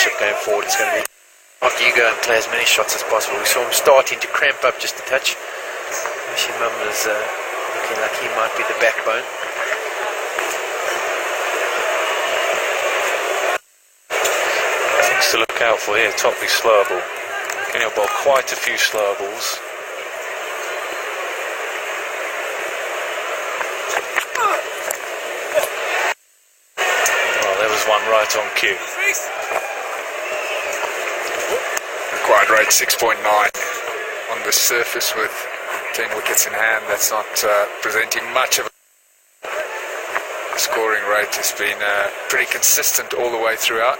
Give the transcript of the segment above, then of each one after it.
partnership going forward. It's going to be after you go and play as many shots as possible. We saw him starting to cramp up just a touch. Shimam is looking like he might be the backbone. Things to look out for here. Topley slower ball. Kenny will bowl quite a few slower balls. One right on cue. Required rate 6.9 on the surface with 10 wickets in hand. That's not presenting much of a scoring rate. Has been pretty consistent all the way throughout.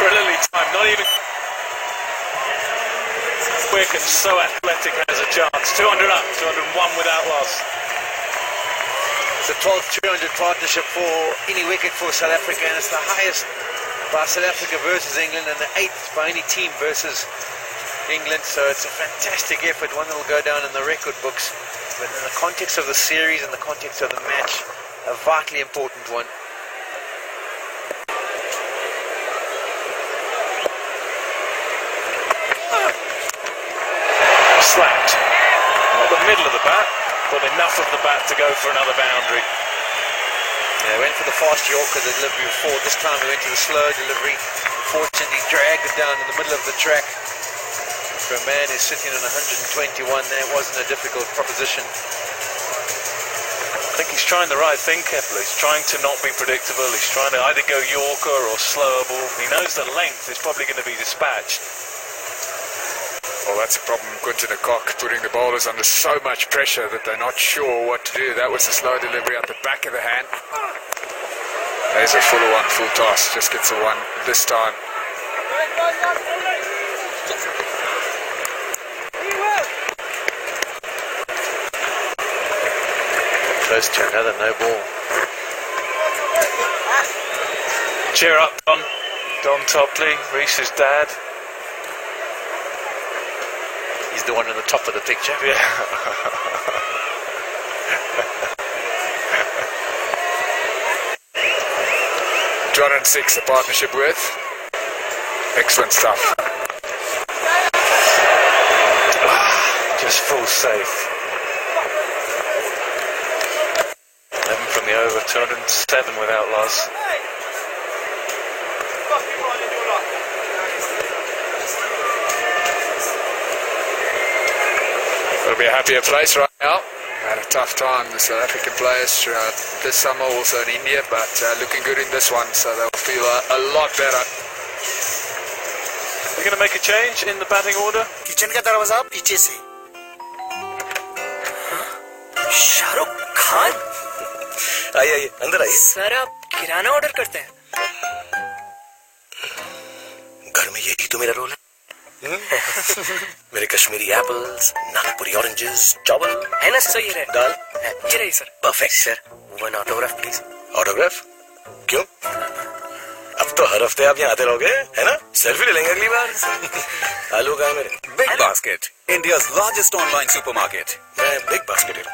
Brilliantly timed, not even quick and so athletic, has a chance. 200 up, 201 without loss. It's a 12-200 partnership for any wicket for South Africa, and it's the highest by South Africa versus England and the 8th by any team versus England, so it's a fantastic effort, one that will go down in the record books, but in the context of the series and the context of the match, a vitally important one. Slapped. Not the middle of the bat, but enough of the bat to go for another boundary. Yeah, went for the fast Yorker, the delivery before. This time we went to the slow delivery. Unfortunately, dragged it down in the middle of the track. For a man who's sitting on 121, that wasn't a difficult proposition. I think he's trying the right thing, Kepler. He's trying to not be predictable. He's trying to either go Yorker or slower ball. He knows the length is probably going to be dispatched. Well, that's a problem. Quinton de Kock putting the bowlers under so much pressure that they're not sure what to do. That was a slow delivery at the back of the hand. There's a fuller one, full toss. Just gets a one this time. Close to another no ball. Cheer up, Don Topley, Reece's dad. He's the one on the top of the picture. Yeah. 206 the partnership with. Excellent stuff. Just full safe. 11 from the over, 207 without loss. It'll be a happier place right now. Had a tough time, the South African players throughout this summer, also in India, but looking good in this one, so they'll feel a lot better. They're going to make a change in the batting order. Kitchen का दरवाजा पीछे से. शाहरुख खान. आइए अंदर आइए. Sir आप किराना order करते हैं? घर में यही तो मेरा रोल है. मेरे कश्मीरी एप्पल्स, नागपुरी ऑरेंजेस, चावल है ना सर? ये रहे दाल, ये रही sir. Perfect sir. One autograph please. Autograph? क्यों? अब तो हर हफ्ते आप यहाँ आते रहोगे, है ना? सेल्फी ले लेंगे अगली बार. आलू कहाँ मेरे? Big Basket, India's largest online supermarket. मैं बिग बास्केट हूँ.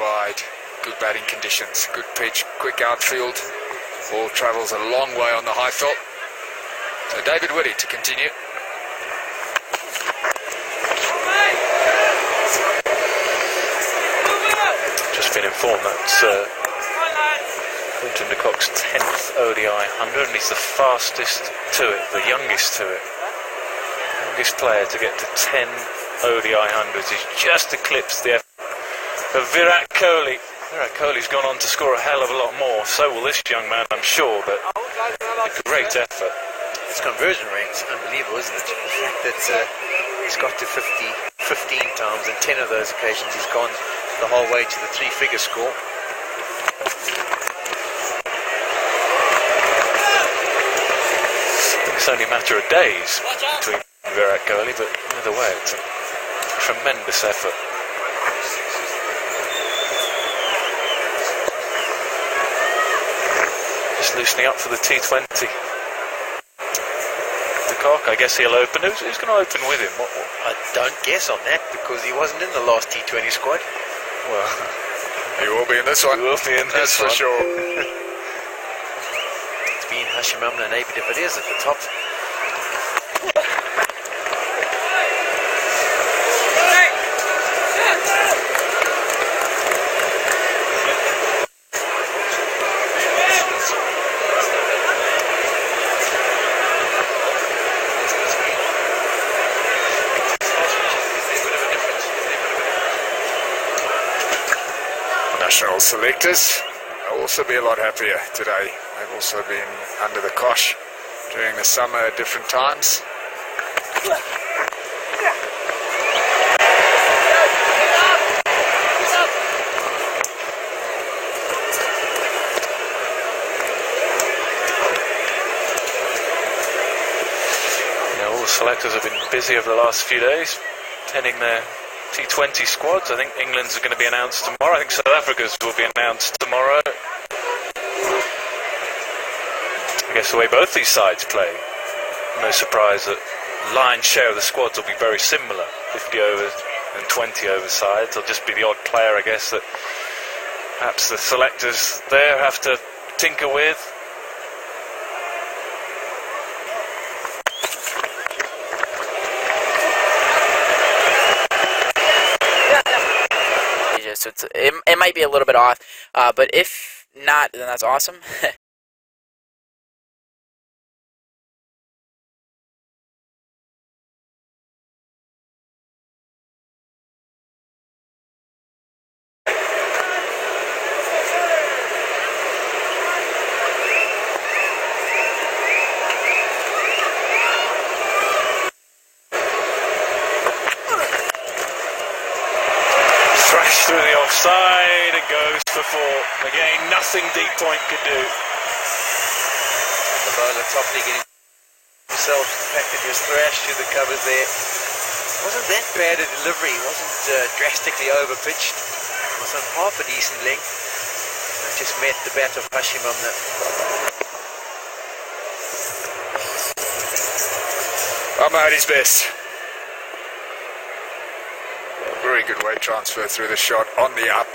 Wide, good batting conditions, good pitch, quick outfield. Ball travels a long way on the high felt. So David Whitty to continue. Just been informed that's Quinton de Kock's 10th ODI 100, and he's the fastest to it, the youngest to it. Youngest player to get to 10 ODI 100s. He's just eclipsed the effort of Virat Kohli. Virat Kohli's gone on to score a hell of a lot more. So will this young man, I'm sure, but a great effort. His conversion rate's unbelievable, isn't it? The fact that he's got to 15 times, and 10 of those occasions he's gone the whole way to the three-figure score. it's only a matter of days between Virat Kohli, but either way, it's a tremendous effort. Just loosening up for the T20. The cock, I guess he'll open. Who's going to open with him? I don't guess on that because he wasn't in the last T20 squad. Well, He will be in this one. he will be in That's this for one. sure. It's been Hashim Amla and Abi de Villiers at the top. National selectors will also be a lot happier today. They've also been under the cosh during the summer at different times. Yeah, all the selectors have been busy over the last few days, tending their T20 squads. I think England's are going to be announced tomorrow. I think South Africa's will be announced tomorrow. I guess the way both these sides play, no surprise that lion's share of the squads will be very similar, 50 over and 20 over sides. There'll just be the odd player, I guess, that perhaps the selectors there have to tinker with. So it might be a little bit off, but if not, then that's awesome. Through the offside and goes for four. Again, nothing deep point could do. And the bowler Topley getting himself, the fact that he was thrashed to the covers there. Wasn't that bad a delivery, wasn't drastically over pitched. Was on half a decent length. And it just met the bat of Hashim Amla. Amla at his best. Very good weight transfer through the shot on the up,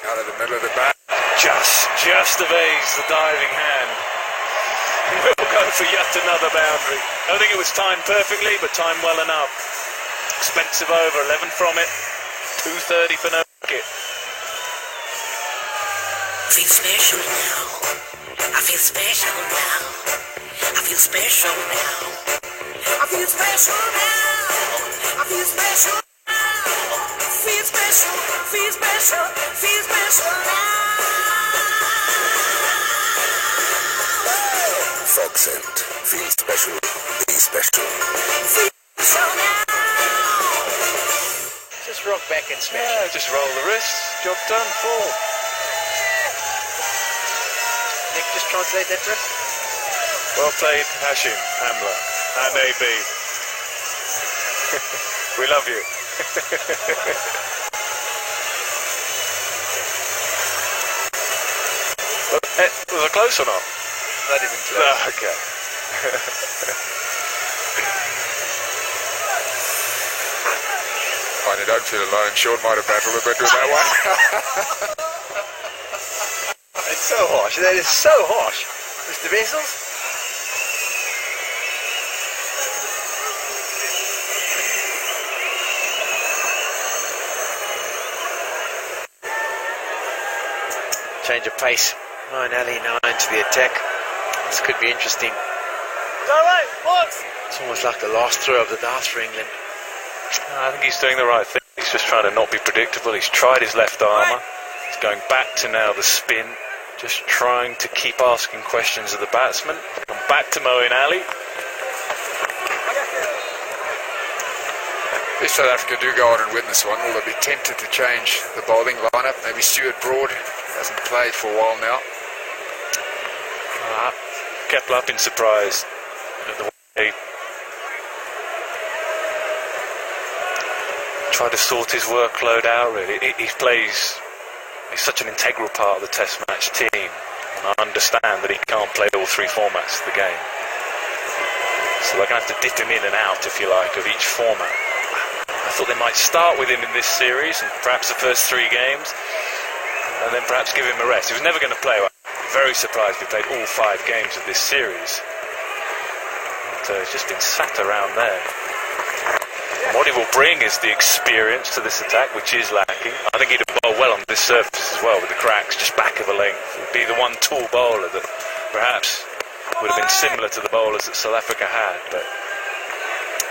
out of the middle of the bat. Just evades the diving hand. We'll go for yet another boundary. I don't think it was timed perfectly, but timed well enough. Expensive over, 11 from it, 230 for no wicket. I feel special now. I feel special now. I feel special now. I feel special now. I feel special. Feel special, feel special, feel special now. Frog scent, feel special, be special. Feel special now. Just rock back and smash. Yeah, just roll the wrists, job done, four. Nick, just translate that for us. Well played, Hashim, Amla, and AB. We love you. Was it close or not? Not even close. No, okay. Fine, you don't feel alone. Sean might have battled a bit with that one. It's so harsh. That is so harsh. Mr. Vessels? Change of pace. Ryan Ali now into the attack. This could be interesting. It's almost like the last throw of the dice for England. I think he's doing the right thing. He's just trying to not be predictable. He's tried his left armour. He's going back to now the spin. Just trying to keep asking questions of the batsman. Come back to Moeen Ali. If South Africa do go on and win this one, will they be tempted to change the bowling lineup? Maybe Stuart Broad hasn't played for a while now. Kepler, I've been surprised The way he tried to sort his workload out, really. He's such an integral part of the Test match team, and I understand that he can't play all three formats of the game. So they're going to have to dip him in and out, if you like, of each format. I thought they might start with him in this series, and perhaps the first 3 games, and then perhaps give him a rest. He was never going to play. I'm very surprised he played all 5 games of this series. But he's just been sat around there. And what he will bring is the experience to this attack, which is lacking. I think he'd have bowled well on this surface as well, with the cracks just back of a length. He'd be the one tall bowler that perhaps would have been similar to the bowlers that South Africa had. But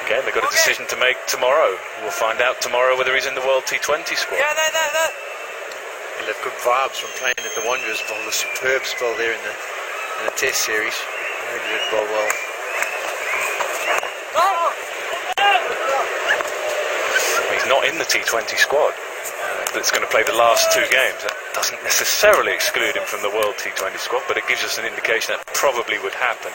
again, they've got a decision to make tomorrow. We'll find out tomorrow whether he's in the World T20 squad. He'll have good vibes from playing at the Wanderers. Bowled a superb spell there in the Test series. Really did bowl well. He's not in the T20 squad. That's going to play the last 2 games. That doesn't necessarily exclude him from the World T20 squad, but it gives us an indication that probably would happen.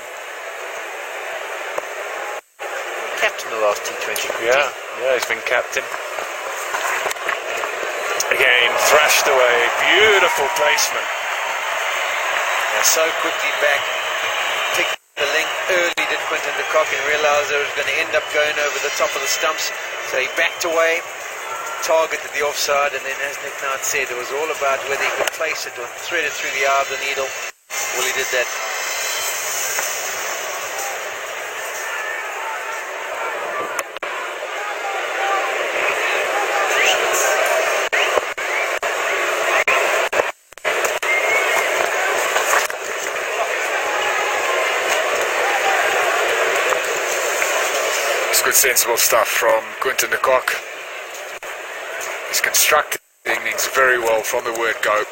Captain the last T20. Yeah, he's been captain. Again, thrashed away. Beautiful placement. Yeah, so quickly back. Picked the length early, did Quinton de Kock, and realised it was going to end up going over the top of the stumps. So he backed away, targeted the offside, and then, as Nick Knight said, it was all about whether he could place it or thread it through the eye of the needle. Well, he did that. It's good sensible stuff from Quinton de Kock. He's constructed the innings very well from the word go.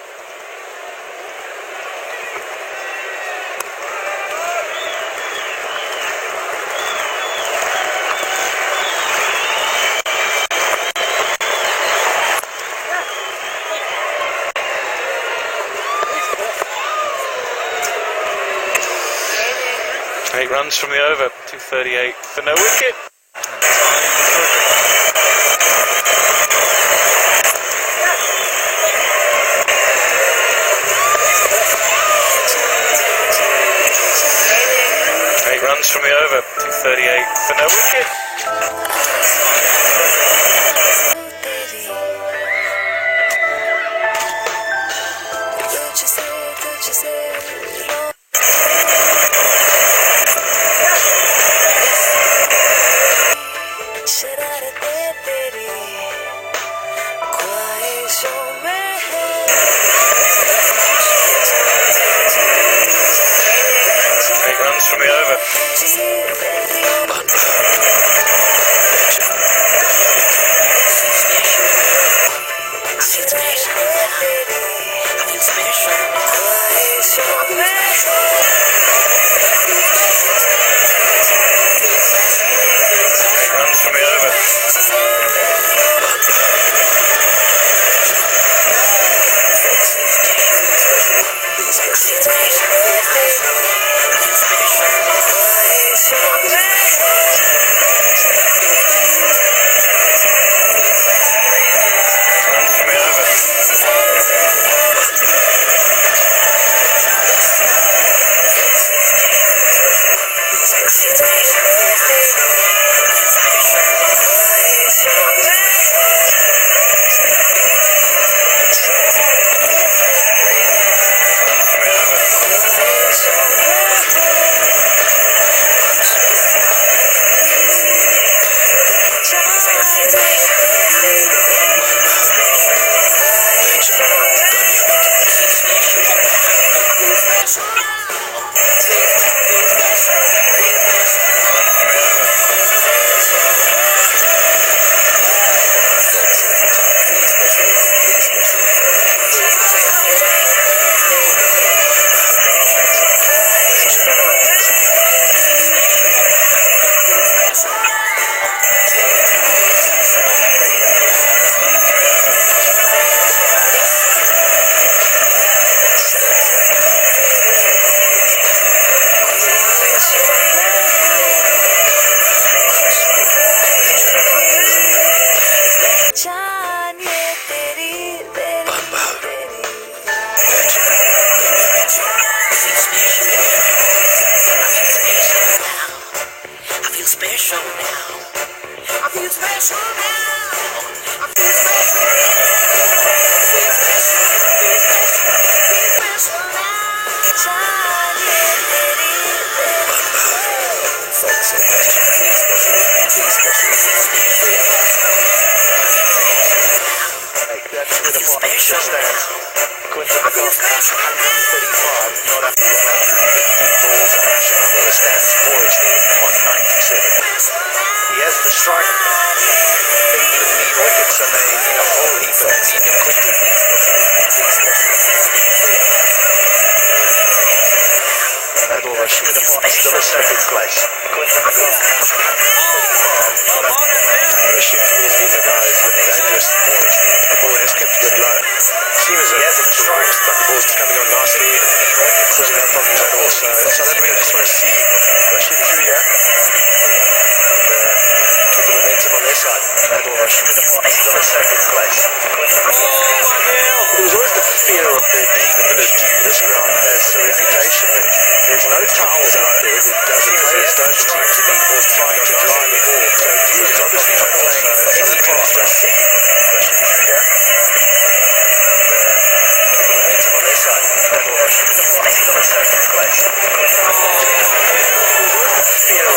Eight runs from the over, 238 for no wicket. 8 runs from the over, 238 for no wicket. That's where the partnership stands. Quinton de Kock, 135, not up to 115 balls, and Hashimoto stands poised on 97. He has the strike. England need wickets, and they need a whole heap, and they need them quickly. Adil Rashid still a second place. Rashid to me has been the guy who's looked dangerous. The ball has kept a bit low. Seems as if the ball's coming on nicely, causing no problems at all. So South Africa just want to see Rashid through here and keep the momentum on their side. Adil Rashid still a second place. There was always the fear of there being a bit of dew. This ground has a reputation, but there's no towels out there. The players don't seem to be trying to dry the ball. So dew is obviously not playing any part.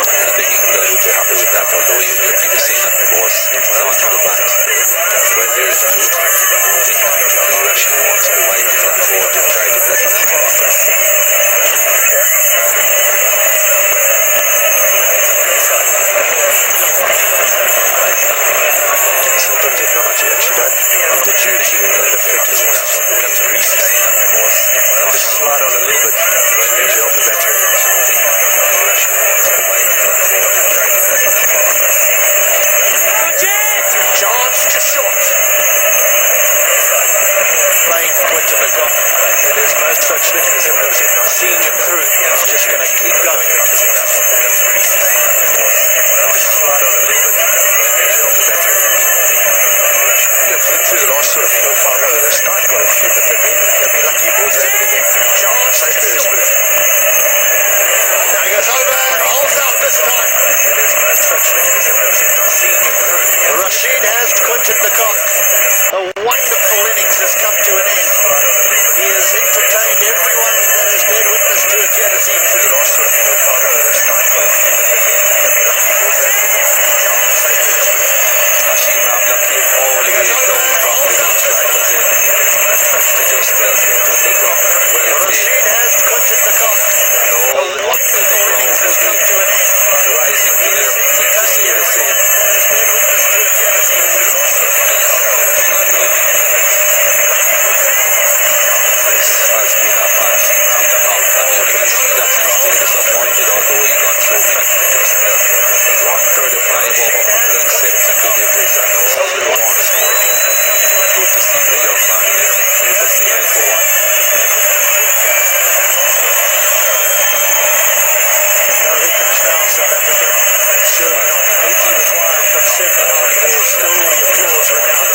I think England would be happy with that, although you will be seeing that was down to the back. When there is dew, I don't think Rashid wants to wait in that ball to try to put it. Sometimes technology actually don't need the dew to affect it. It becomes greasy. Just slide on a little bit to help the batsman out. Chance to shot. Playing Quinton de Kock. There's no such thing as him seeing it through. He's just going to keep going. Through the last sort of 4 or 5 overs, they've started got a few, but they've been lucky. Balls landed in there. Safe there is good. Now he goes over and holds out this time. There's no such thing as seeing it through. Rashid has Quinton de Kock. A wonderful innings has come to an end. He has entertained everyone that has bared witness to it here this evening. Through the last sort of 4 or 5 overs, to just tell Quinton de Kock, well played. And all the ones in the ground will be rising to their feet to say the same. This has been a fantastic knock, and you can see that he's still disappointed, although he got so many. 135 over 170 deliveries, and still once more. Good to see the young man. Keep us behind for one. No hiccups now, South Africa. Surely not. 80 required from 79 balls. Still the applause ring out.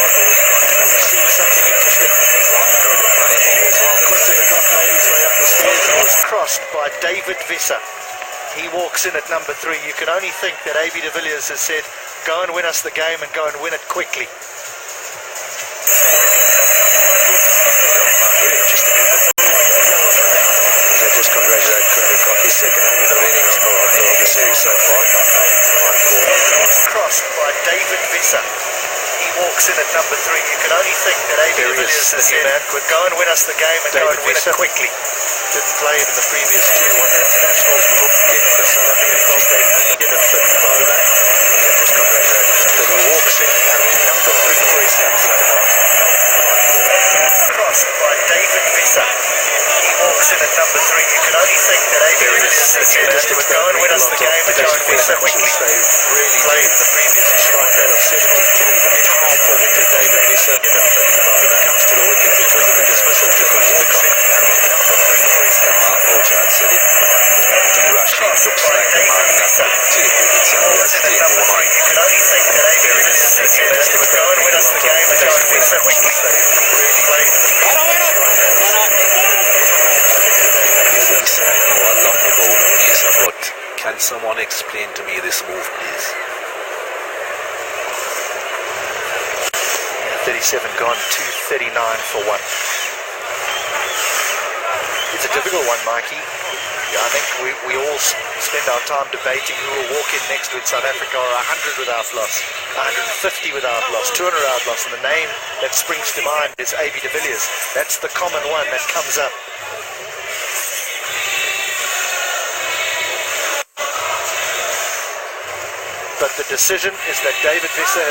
We've seen something interesting. While Quinton de Kock made his way up the stairs, he was crossed by David Visser. He walks in at number 3. You can only think that A.B. de Villiers has said, go and win us the game and go and win it quickly. Very interesting. So just congratulate Quinton de Kock, his second 100 of innings for the series so far. Crossed by David Visser. He walks in at number 3. You can only think that A.B. de Villiers has said, go and win us the game and go and win it quickly. Didn't play in the previous 2 one-day internationals, but in for South Africa felt they needed a fit bowler. Just congratulations. So he walks in at number 3 for his country tonight. Crossed by David Visser. He walks in at number 3. You can only think that A.B. de Villiers has said, go and win us the game and go and win it quickly. They really played the previous strike rate of 72. He's a powerful hitter, David Visser. When he comes to the wicket because of the dismissal to Quinton de Kock. Mark Orchard said it. Rashid looks like the man that could take wickets, and he has taken one. You can only think that A.B. de Villiers has said, go and win us the game and go and win it quickly. Really played the previous I know a lot about this, but can someone explain to me this move, please? 37 gone, 239 for one. It's a difficult one, Mikey. Yeah, I think we all spend our time debating who will walk in next when South Africa are 100 without loss, 150 without loss, 200 without loss, and the name that springs to mind is A.B. de Villiers. That's the common one that comes up. But the decision is that David Visser